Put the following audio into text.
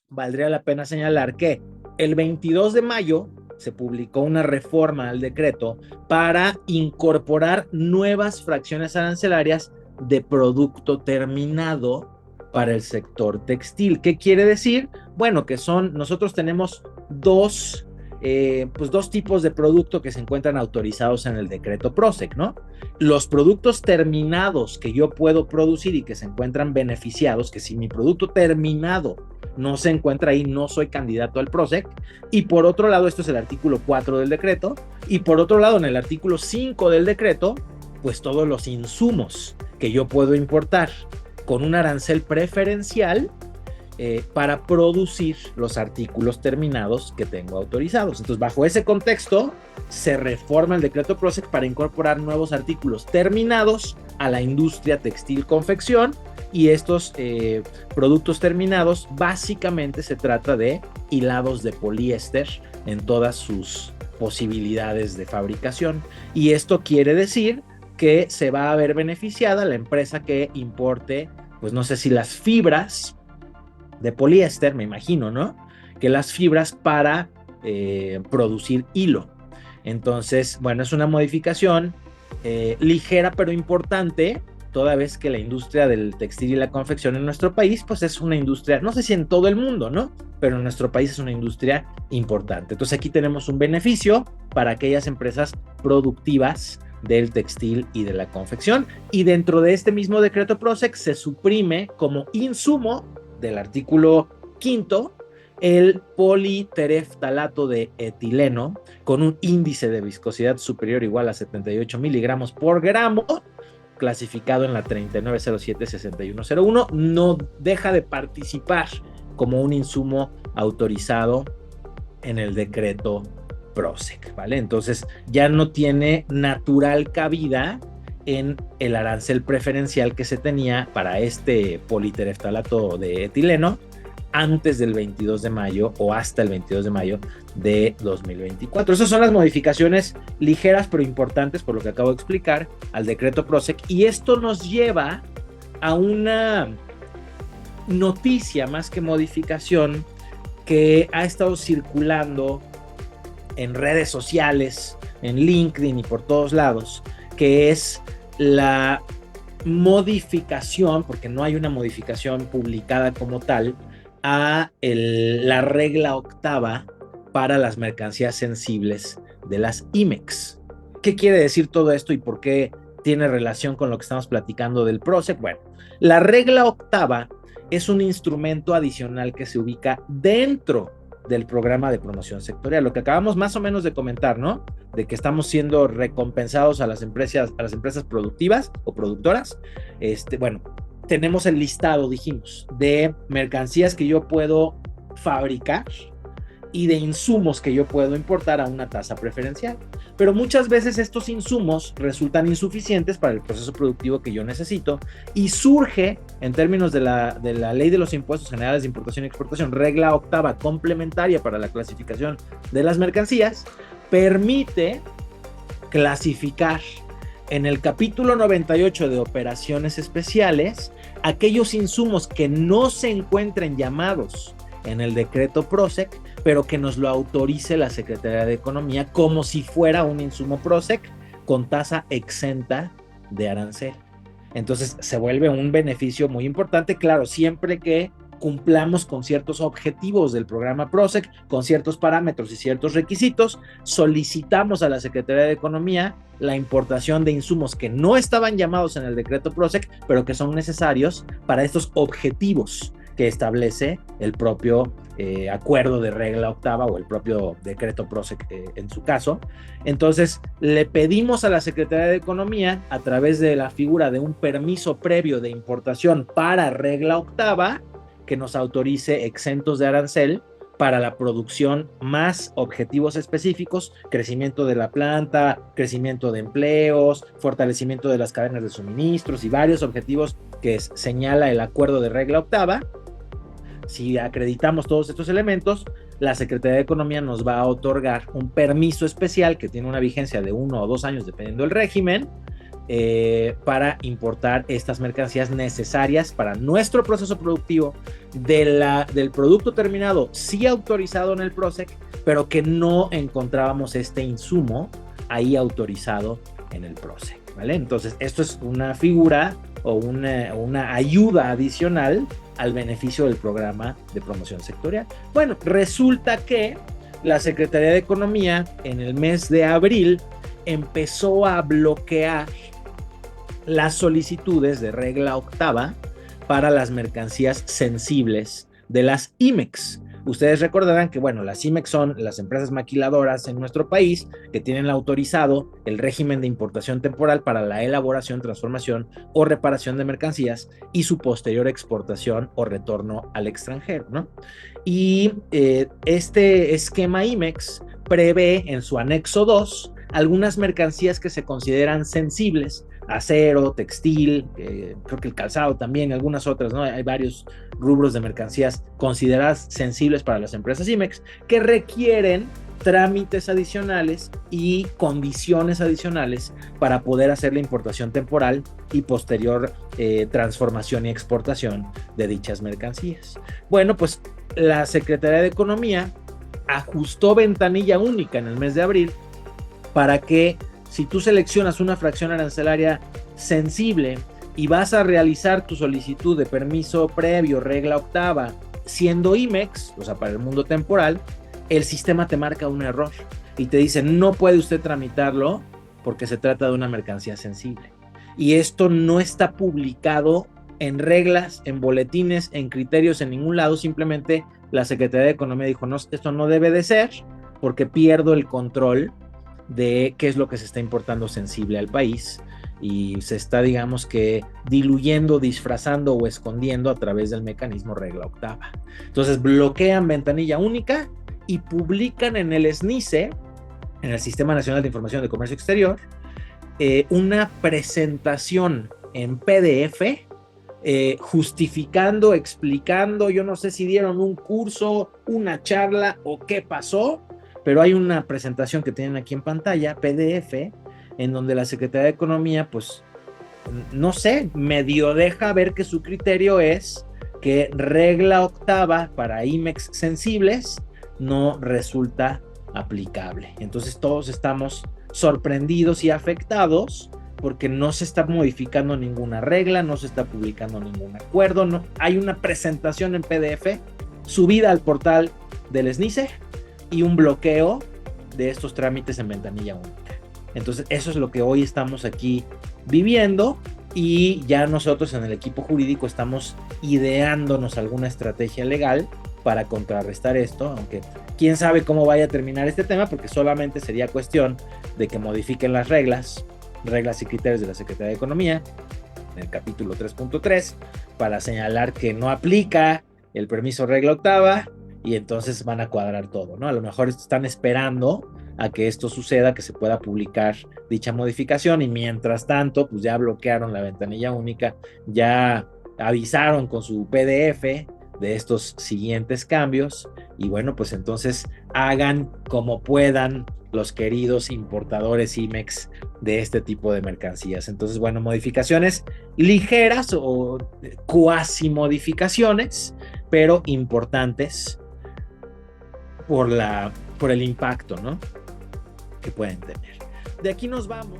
Valdría la pena señalar que el 22 de mayo se publicó una reforma al decreto para incorporar nuevas fracciones arancelarias de producto terminado para el sector textil. ¿Qué quiere decir? Bueno, que nosotros tenemos dos tipos de producto que se encuentran autorizados en el decreto PROSEC, ¿no? Los productos terminados que yo puedo producir y que se encuentran beneficiados, que si mi producto terminado no se encuentra ahí, no soy candidato al PROSEC. Y por otro lado, esto es el artículo 4 del decreto, y por otro lado, en el artículo 5 del decreto, pues todos los insumos que yo puedo importar con un arancel preferencial para producir los artículos terminados que tengo autorizados. Entonces, bajo ese contexto, se reforma el decreto PROSEC para incorporar nuevos artículos terminados a la industria textil-confección, y estos productos terminados básicamente se trata de hilados de poliéster en todas sus posibilidades de fabricación, y esto quiere decir que se va a ver beneficiada la empresa que importe, pues no sé si las fibras de poliéster, me imagino, ¿no? Que las fibras para producir hilo. Entonces, bueno, es una modificación ligera pero importante, toda vez que la industria del textil y la confección en nuestro país, pues es una industria, no sé si en todo el mundo, ¿no? Pero en nuestro país es una industria importante. Entonces aquí tenemos un beneficio para aquellas empresas productivas del textil y de la confección, y dentro de este mismo decreto PROSEC se suprime como insumo del artículo 5 el politereftalato de etileno con un índice de viscosidad superior o igual a 78 miligramos por gramo, clasificado en la 3907-6101, no deja de participar como un insumo autorizado en el decreto PROSEC, ¿vale? Entonces ya no tiene natural cabida en el arancel preferencial que se tenía para este politereftalato de etileno antes del 22 de mayo o hasta el 22 de mayo de 2024. Esas son las modificaciones ligeras pero importantes, por lo que acabo de explicar, al decreto PROSEC, y esto nos lleva a una noticia más que modificación que ha estado circulando en redes sociales, en LinkedIn y por todos lados, que es la modificación, porque no hay una modificación publicada como tal, a la regla octava para las mercancías sensibles de las IMEX. ¿Qué quiere decir todo esto y por qué tiene relación con lo que estamos platicando del PROSEC? Bueno, la regla octava es un instrumento adicional que se ubica dentro del programa de promoción sectorial, lo que acabamos más o menos de comentar, ¿no? De que estamos siendo recompensados a las empresas productivas o productoras. Bueno, tenemos el listado, dijimos, de mercancías que yo puedo fabricar y de insumos que yo puedo importar a una tasa preferencial. Pero muchas veces estos insumos resultan insuficientes para el proceso productivo que yo necesito, y surge, en términos de la Ley de los Impuestos Generales de Importación y Exportación, regla octava complementaria para la clasificación de las mercancías, permite clasificar en el capítulo 98 de operaciones especiales aquellos insumos que no se encuentren llamados en el decreto PROSEC, pero que nos lo autorice la Secretaría de Economía como si fuera un insumo PROSEC con tasa exenta de arancel. Entonces se vuelve un beneficio muy importante, claro, siempre que cumplamos con ciertos objetivos del programa PROSEC, con ciertos parámetros y ciertos requisitos. Solicitamos a la Secretaría de Economía la importación de insumos que no estaban llamados en el decreto PROSEC, pero que son necesarios para estos objetivos que establece el propio acuerdo de regla octava o el propio decreto PROSEC en su caso. Entonces le pedimos a la Secretaría de Economía, a través de la figura de un permiso previo de importación para regla octava, que nos autorice exentos de arancel para la producción más objetivos específicos: crecimiento de la planta, crecimiento de empleos, fortalecimiento de las cadenas de suministros y varios objetivos que señala el acuerdo de regla octava. Si acreditamos todos estos elementos, la Secretaría de Economía nos va a otorgar un permiso especial que tiene una vigencia de 1 o 2 años, dependiendo del régimen, para importar estas mercancías necesarias para nuestro proceso productivo del producto terminado, sí autorizado en el PROSEC, pero que no encontrábamos este insumo ahí autorizado en el PROSEC, ¿vale? Entonces, esto es una figura o una ayuda adicional al beneficio del programa de promoción sectorial. Bueno, resulta que la Secretaría de Economía en el mes de abril empezó a bloquear las solicitudes de regla octava para las mercancías sensibles de las IMEX. Ustedes recordarán que, bueno, las IMEX son las empresas maquiladoras en nuestro país que tienen autorizado el régimen de importación temporal para la elaboración, transformación o reparación de mercancías y su posterior exportación o retorno al extranjero, ¿no? Y este esquema IMEX prevé en su anexo 2 algunas mercancías que se consideran sensibles, acero, textil, creo que el calzado también, algunas otras, ¿no? Hay varios rubros de mercancías consideradas sensibles para las empresas IMEX que requieren trámites adicionales y condiciones adicionales para poder hacer la importación temporal y posterior transformación y exportación de dichas mercancías. Bueno, pues la Secretaría de Economía ajustó ventanilla única en el mes de abril para que si tú seleccionas una fracción arancelaria sensible y vas a realizar tu solicitud de permiso previo, regla octava, siendo IMEX, o sea, para el mundo temporal, el sistema te marca un error y te dice, no puede usted tramitarlo porque se trata de una mercancía sensible. Y esto no está publicado en reglas, en boletines, en criterios, en ningún lado. Simplemente la Secretaría de Economía dijo, no, esto no debe de ser porque pierdo el control de qué es lo que se está importando sensible al país y se está, digamos que, diluyendo, disfrazando o escondiendo a través del mecanismo regla octava. Entonces bloquean ventanilla única y publican en el SNICE, en el Sistema Nacional de Información de Comercio Exterior, una presentación en PDF justificando, explicando, yo no sé si dieron un curso, una charla o qué pasó, pero hay una presentación que tienen aquí en pantalla, PDF, en donde la Secretaría de Economía, pues, no sé, medio deja ver que su criterio es que regla octava para IMEX sensibles no resulta aplicable. Entonces todos estamos sorprendidos y afectados porque no se está modificando ninguna regla, no se está publicando ningún acuerdo, no, hay una presentación en PDF subida al portal del SNICE y un bloqueo de estos trámites en ventanilla única. Entonces eso es lo que hoy estamos aquí viviendo y ya nosotros en el equipo jurídico estamos ideándonos alguna estrategia legal para contrarrestar esto, aunque quién sabe cómo vaya a terminar este tema, porque solamente sería cuestión de que modifiquen las reglas y criterios de la Secretaría de Economía en el capítulo 3.3 para señalar que no aplica el permiso regla octava y entonces van a cuadrar todo, ¿no? A lo mejor están esperando a que esto suceda, que se pueda publicar dicha modificación y mientras tanto, pues ya bloquearon la ventanilla única, ya avisaron con su PDF de estos siguientes cambios y bueno, pues entonces hagan como puedan los queridos importadores IMEX de este tipo de mercancías. Entonces, bueno, modificaciones ligeras o cuasi modificaciones, pero importantes por el impacto, ¿no?, que pueden tener. De aquí nos vamos